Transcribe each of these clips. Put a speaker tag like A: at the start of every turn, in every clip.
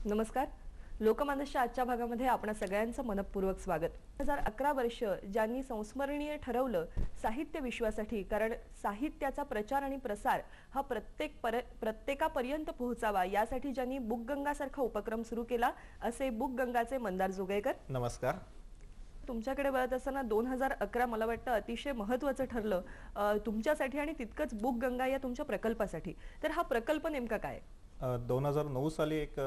A: नमस्कार. लोकमानसच्या आजच्या भागामध्ये आपणा सगळ्यांचं मनपूर्वक स्वागत. 2011 वर्ष ज्यांनी संस्मरणीय ठरवलं साहित्य विश्वासाठी, कारण साहित्याचा प्रचार आणि प्रसार हा प्रत्येकापर्यंत पोहोचावा यासाठी ज्यांनी बुकगंगा सारखा उपक्रम सुरू केला, असे बुकगंगाचे मंदार जोगळेकर.
B: नमस्कार.
A: तुमच्याकडे बघत असताना 2011 मला वाटतं अतिशय महत्त्वाचं ठरलं तुमच्यासाठी आणि तितकंच बुकगंगा या तुमच्या प्रकल्पासाठी. तर हा प्रकल्प नेमका काय?
B: 2009 साली एक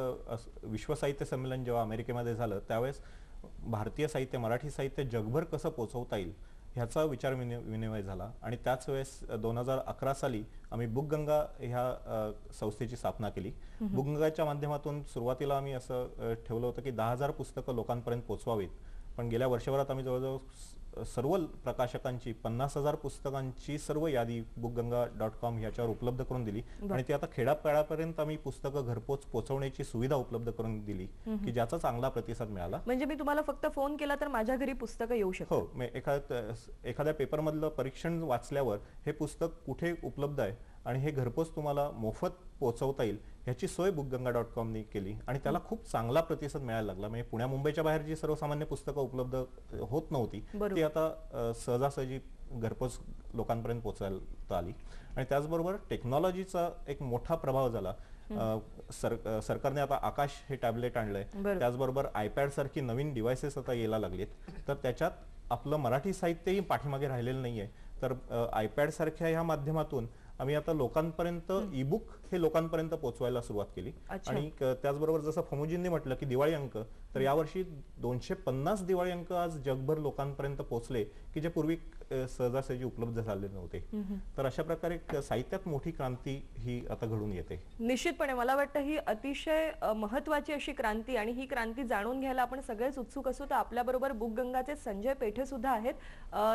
B: विश्व साहित्य संमेलन जेव्हा अमेरिकेमध्ये झालं, त्यावेळेस भारतीय साहित्य, मराठी साहित्य जगभर कसं पोहोचवता येईल ह्याचा विचार विनिमय झाला. आणि त्याच वेळेस 2011 साली आम्ही बुकगंगा ह्या संस्थेची स्थापना केली. बुकगंगाच्या माध्यमातून सुरुवातीला आम्ही असं ठेवलं होतं की 10,000 पुस्तकं लोकांपर्यंत पोहोचवावीत. पण गेल्या वर्षभरात आम्ही जवळजवळ सर्व प्रकाशकांची 50,000 पुस्तकांची सर्व यादी bookganga.com ह्याच्यावर उपलब्ध करून दिली. आणि ती आता खेड्यापाड्यापर्यंत आम्ही पुस्तकं घरपोच पोहोचवण्याची सुविधा उपलब्ध करून दिली की ज्याचा चांगला प्रतिसाद मिळाला.
A: म्हणजे मी तुम्हाला फक्त फोन केला तर माझ्या घरी पुस्तकं येऊ शकतात?
B: हो. एखाद्या पेपरमधलं परीक्षण वाचल्यावर हे पुस्तक कुठे उपलब्ध आहे आणि हे घरपोच तुम्हाला मोफत पोहोचवता येईल ह्याची सोय bookganga.com ने केली. आणि त्याला खूप चांगला प्रतिसाद मिळायला लागला. म्हणजे पुण्या मुंबईच्या बाहेर जी सर्वसामान्य पुस्तकं उपलब्ध होत नव्हती ती आता सहजासहजी घरपोच लोकांपर्यंत पोहोचवता आली. आणि त्याचबरोबर टेक्नॉलॉजीचा एक मोठा प्रभाव झाला. सरकारने आता आकाश हे टॅबलेट आणलंय, त्याचबरोबर आयपॅड सारखी नवीन डिव्हाइसेस आता यायला लागलेत. तर त्याच्यात आपलं मराठी साहित्यही पाठीमागे राहिलेलं नाहीये. तर आयपॅड सारख्या ह्या माध्यमातून आम्ही आता लोकांपर्यंत ईबुक हे लोकांपर्यंत पोहोचवायला सुरुवात केली. आणि त्याचबरोबर जसं फमुजींनी म्हटलं की दिवाळी अंक, तर यावर्षी 250 दिवाळी अंक आज जगभर लोकांपर्यंत पोहोचले की जे पूर्वी सहजासहजी उपलब्ध झाले नव्हते. तर अशा प्रकारे साहित्यात मोठी क्रांती ही आता घडून येते.
A: निश्चितपणे मला वाटतं ही अतिशय महत्त्वाची अशी क्रांती, आणि ही क्रांती जाणून घ्यायला आपण सगळेच उत्सुक असू. तर आपल्याबरोबर बुकगंगाचे संजय पेठे सुद्धा आहेत.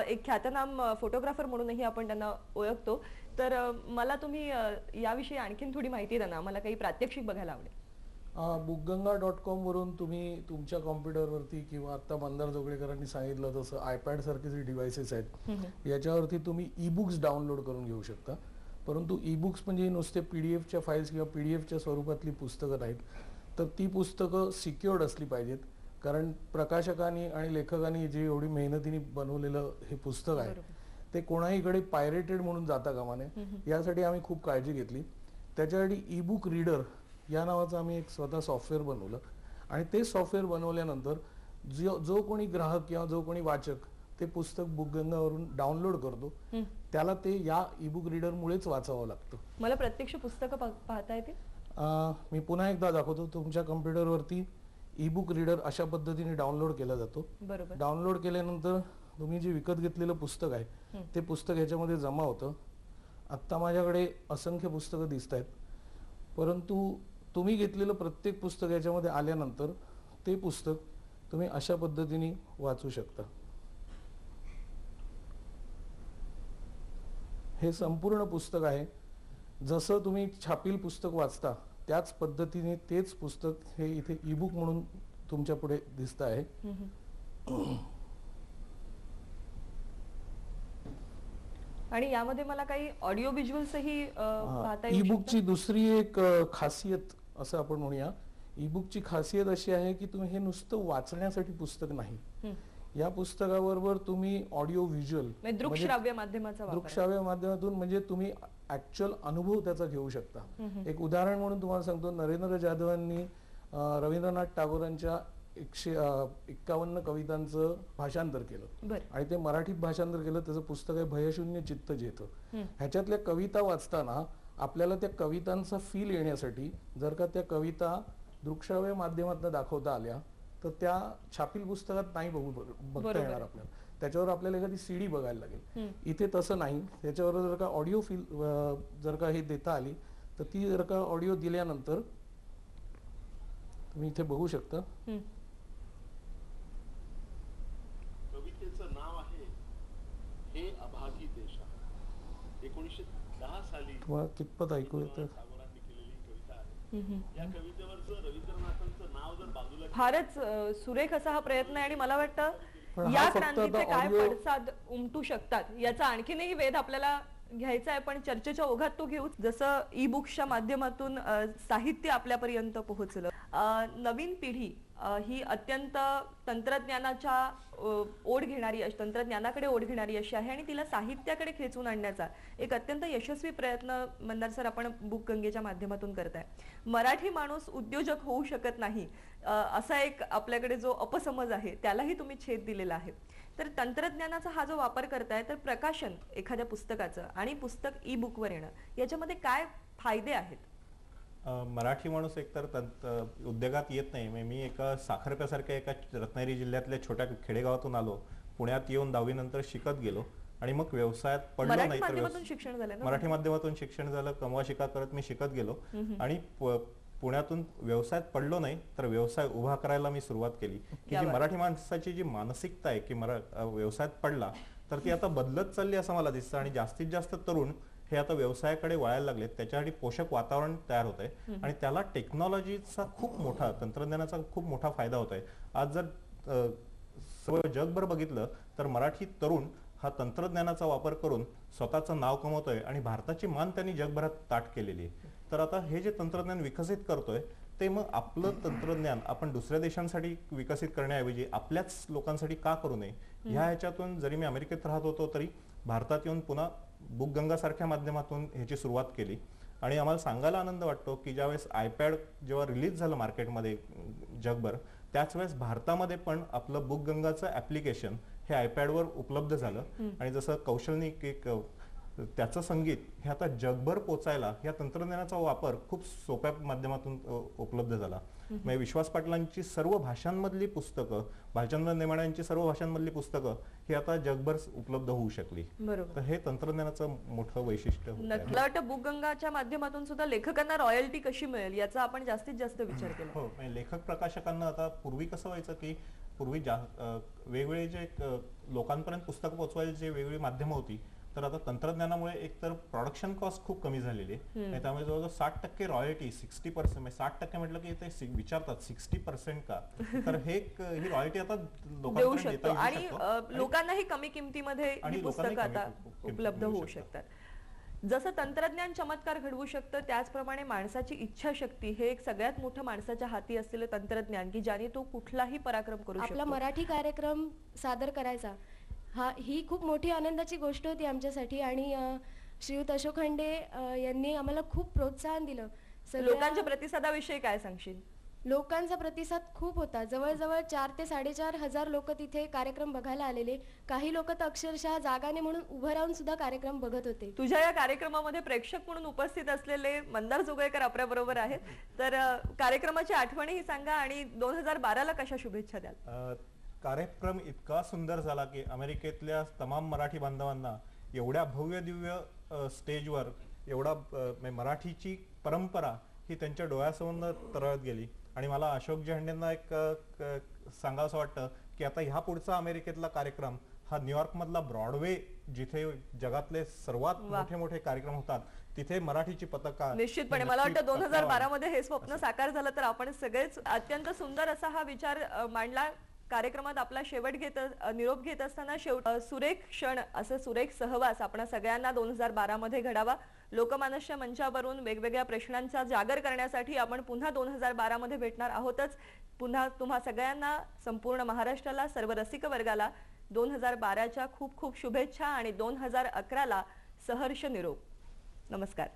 A: एक ख्यातनाम फोटोग्राफर म्हणूनही आपण त्यांना ओळखतो. तर मला तुम्ही याविषयी आणखीन थोडी माहिती द्या ना, मला काही प्रात्यक्षिक बघायला आवडेल.
C: bookganga.com वरून तुम्ही तुमच्या कॉम्प्युटरवरती किंवा आता मंदार जोगळेकरांनी सांगितलं तसं आयपॅड सारखे जे डिव्हाइसेस आहेत याच्यावरती तुम्ही ई बुक्स डाउनलोड करून घेऊ शकता. परंतु ई बुक्स म्हणजे नुसते PDF फाईल्स किंवा PDF स्वरूपातली पुस्तकं नाहीत. तर ती पुस्तकं सिक्युअर्ड असली पाहिजेत. कारण प्रकाशकांनी आणि लेखकांनी जे एवढी मेहनतीने बनवलेलं हे पुस्तक आहे ते कोणाहीकडे पायरेटेड म्हणून जाता कामा नये, यासाठी आम्ही खूप काळजी घेतली. त्याच्यासाठी ई बुक रीडर या नावाचं आम्ही एक स्वतः सॉफ्टवेअर बनवलं. आणि ते सॉफ्टवेअर बनवल्यानंतर जो कोणी ग्राहक किंवा जो कोणी वाचक ते पुस्तक बुकगंगावरून डाउनलोड करतो त्याला ते या ई बुक रीडरमुळेच वाचावं लागतं.
A: मला प्रत्यक्ष पुस्तकं पाहता येते?
C: मी पुन्हा एकदा दाखवतो. तुमच्या कम्प्युटरवरती ई बुक रीडर अशा पद्धतीने डाउनलोड केला जातो. डाउनलोड केल्यानंतर तुम्ही जे विकत घेतलेलं पुस्तक आहे ते पुस्तक ह्याच्यामध्ये जमा होतं. आत्ता माझ्याकडे असंख्य पुस्तकं दिसत आहेत, परंतु तुम्ही घेतलेलं प्रत्येक पुस्तक याच्यामध्ये आल्यानंतर ते पुस्तक तुम्ही अशा पद्धतीने वाचू शकता. हे संपूर्ण पुस्तक आहे. जसं तुम्ही छापील पुस्तक वाचता त्याच पद्धतीने तेच पुस्तक हे इथे ई बुक म्हणून तुमच्या पुढे दिसत आहे.
A: आणि यामध्ये मला काही ऑडिओ व्हिज्युअल्सही पाहता येईल.
C: ई बुकची दुसरी एक खासियत असं आपण म्हणूया, ई बुकची खासियत अशी आहे की तुम्ही हे नुसतं वाचण्यासाठी पुस्तक नाही, या पुस्तकाबरोबर तुम्ही ऑडिओ व्हिज्युअल
A: दृकश्राव्य माध्यमातून
C: म्हणजे तुम्ही ऍक्च्युअल अनुभव त्याचा घेऊ शकता. एक उदाहरण म्हणून तुम्हाला सांगतो, नरेंद्र जाधवांनी रवींद्रनाथ टागोरांच्या 151 कवितांचं भाषांतर केलं आणि ते मराठीत भाषांतर केलं. त्याचं पुस्तक आहे भयशून्य चित्त जेथ. ह्याच्यातल्या कविता वाचताना आपल्याला त्या कवितांचा फील येण्यासाठी जर का त्या कविता दृकश्राव्य माध्यमातून दाखवता आल्या तर त्या छापील पुस्तकात नाही बघता येणार आपल्याला. त्याच्यावर आपल्याला एखादी CD बघायला लागेल. इथे तसं नाही. त्याच्यावर जर का ऑडिओ फील जर का हे देता आली तर ती जर का ऑडिओ दिल्यानंतर तुम्ही इथे बघू शकता.
D: कवितेचं नाव आहे हे अभागी देश. 1910 साली
C: तुम्हाला कितपत ऐकू येतं?
D: टागोरांनी केलेली कविता आहे. या कवितेवरचं रवींद्रनाथांचं नाव जर बाजूला,
A: फारच सुरेख असा हा प्रयत्न आहे. आणि मला वाटतं या क्रांतीचे काय पडसाद उमटू शकतात याचा आणखीनही वेध आपल्याला घ्यायचा आहे, पण चर्चेच्या ओघात तो घेऊ. जसं ई बुक्सच्या माध्यमातून साहित्य आपल्यापर्यंत पोहोचलं, नवीन पिढी ही अत्यंत तंत्रज्ञानाच्या तंत्रज्ञानाकडे ओढ घेणारी अशी आहे आणि तिला साहित्याकडे खेचून आणण्याचा एक अत्यंत यशस्वी प्रयत्न मंदार सर आपण बुक गंगेच्या माध्यमातून करताय. मराठी माणूस उद्योजक होऊ शकत नाही असा एक आपल्याकडे जो अपसमज आहे त्यालाही तुम्ही छेद दिलेला आहे. तर तंत्रज्ञानाचा हा जो वापर करताय, तर प्रकाशन एखाद्या पुस्तकाचं आणि पुस्तक ई बुकवर येणं याच्यामध्ये काय फायदे आहेत?
B: मराठी माणूस एकतर उद्योगात येत नाही. मी एका साखरप्यासारख्या एका रत्नागिरी जिल्ह्यातल्या छोट्या खेडेगावातून आलो, पुण्यात येऊन 10वी नंतर शिकत गेलो आणि मग व्यवसायात पडलो नाही.
A: शिक्षण झालं ना?
B: मराठी माध्यमातून शिक्षण झालं, कमवा शिका करत मी शिकत गेलो आणि पुण्यातून व्यवसायात पडलो नाही, तर व्यवसाय उभा करायला मी सुरुवात केली. की जी मराठी माणसाची जी मानसिकता आहे की व्यवसायात पडला, तर ती आता बदलत चालली असं मला दिसतं आणि जास्तीत जास्त तरुण हे आता व्यवसायाकडे वळायला लागलेत. त्याच्यासाठी पोषक वातावरण तयार होत आहे आणि त्याला टेक्नॉलॉजीचा तंत्रज्ञानाचा खूप मोठा फायदा होत आहे. आज जर सर्व जगभर बघितलं तर मराठी तरुण हा तंत्रज्ञानाचा वापर करून स्वतःचं नाव कमवतोय आणि भारताची मान त्यांनी जगभरात ताठ केलेली आहे. तर आता हे जे तंत्रज्ञान विकसित करतोय ते मग आपलं तंत्रज्ञान आपण दुसऱ्या देशांसाठी विकसित करण्याऐवजी आपल्याच लोकांसाठी का करू नये, ह्याच्यातून जरी मी अमेरिकेत राहत होतो तरी भारतात येऊन पुन्हा बुक गंगा सारख्या माध्यमातून ह्याची सुरुवात केली. आणि आम्हाला सांगायला आनंद वाटतो की ज्यावेळेस आयपॅड जेव्हा रिलीज झालं मार्केटमध्ये जगभर, त्याच वेळेस भारतामध्ये पण आपलं बुक गंगाचं ऍप्लिकेशन हे आयपॅडवर उपलब्ध झालं. आणि जसं कौशलनी एक त्याचं संगीत हे आता जगभर पोचायला या तंत्रज्ञानाचा वापर खूप सोप्या माध्यमातून उपलब्ध झाला. म्हणजे विश्वास पाटलांची सर्व भाषांमधली पुस्तकं, भालचंद्र नेमाड्यांची सर्व भाषांमधली पुस्तकं ही आता जगभर उपलब्ध होऊ शकली. तर हे तंत्रज्ञानाचं मोठं वैशिष्ट्य
A: मला वाटतं बुक गंगाच्या माध्यमातून सुद्धा लेखकांना रॉयल्टी कशी मिळेल याचा आपण जास्तीत जास्त विचार केला.
B: हो, म्हणजे लेखक प्रकाशकांना आता पूर्वी कसं व्हायचं की पूर्वी वेगवेगळे जे लोकांपर्यंत पुस्तकं पोहोचवायचे जे वेगवेगळी माध्यमं होती, तर आता तंत्रज्ञानामुळे एकतर प्रोडक्शन कॉस्ट खूप कमी झालेली आहे. त्यामुळे जवळजवळ 60% रॉयल्टी, 60% म्हणजे 60% म्हटलं की ते विचारतात 60% का, तर ही रॉयल्टी आता
A: देऊ शकतो आणि लोकांनाही कमी किमतीमध्ये ही पुस्तकं आता उपलब्ध होऊ शकतात. जसं तंत्रज्ञान चमत्कार घडवू शकतं, त्याचप्रमाणे माणसाची इच्छाशक्ती हे एक सगळ्यात मोठं माणसाच्या हाती असलेलं तंत्रज्ञान की ज्याने तो कुठलाही पराक्रम करू शकतो.
E: आपला मराठी कार्यक्रम सादर करायचा ही खूप मोठी आनंदाची गोष्ट होती आमच्यासाठी आणि श्रीयुत अशोक खंडे यांनी आम्हाला खूप प्रोत्साहन दिलं.
A: लोकांच्या प्रतिसादाविषयी काय सांगशील?
E: लोकांचा प्रतिसाद खूप होता. जवळजवळ 4 ते 4.5 हजार लोक तिथे कार्यक्रम बघायला आलेले. काही लोक तर अक्षरशः जागाने म्हणून उभं राहून सुद्धा कार्यक्रम बघत होते.
A: तुझ्या या कार्यक्रमामध्ये प्रेक्षक म्हणून उपस्थित असलेले मंदार जोगळेकर आपल्या बरोबर आहेत. तर कार्यक्रमाची आठवणही सांगा आणि 2012ला कशा शुभेच्छा द्याल?
B: कार्यक्रम इतका सुंदर झाला की अमेरिकेतल्या तमाम मराठी बांधवांना एवढ्या भव्य दिव्य स्टेजवर एवढा मराठीची परंपरा ही त्यांच्या डोळ्यासमोर तरळत गेली. आणि मला अशोक झेंडेंना एक सांगावंसं वाटतं की आता ह्या पुढचा अमेरिकेतला कार्यक्रम हा न्यूयॉर्क मधला ब्रॉडवे, जिथे जगातले सर्वात मोठे मोठे कार्यक्रम होतात, तिथे मराठीची पताका.
A: निश्चितपणे मला वाटतं 2012 मध्ये हे स्वप्न साकार झालं तर आपण सगळेच अत्यंत सुंदर असा हा विचार मांडला. कार्यक्रमात आपला शेवट निरोप घेत असताना सुरेख क्षण, असं सुरेख सहवास आपण सगळ्यांना 2012 मध्ये घडावा. लोकमानसच्या मंचावरून वेगवेगळ्या प्रश्नांचा जागर करण्यासाठी आपण पुन्हा 2012 मध्ये भेटणार आहोतच. पुन्हा तुम्हा सगळ्यांना, संपूर्ण महाराष्ट्राला, सर्व रसिक वर्गाला 2012च्या खूप खूप शुभेच्छा आणि 2011ला सहर्ष निरोप. नमस्कार.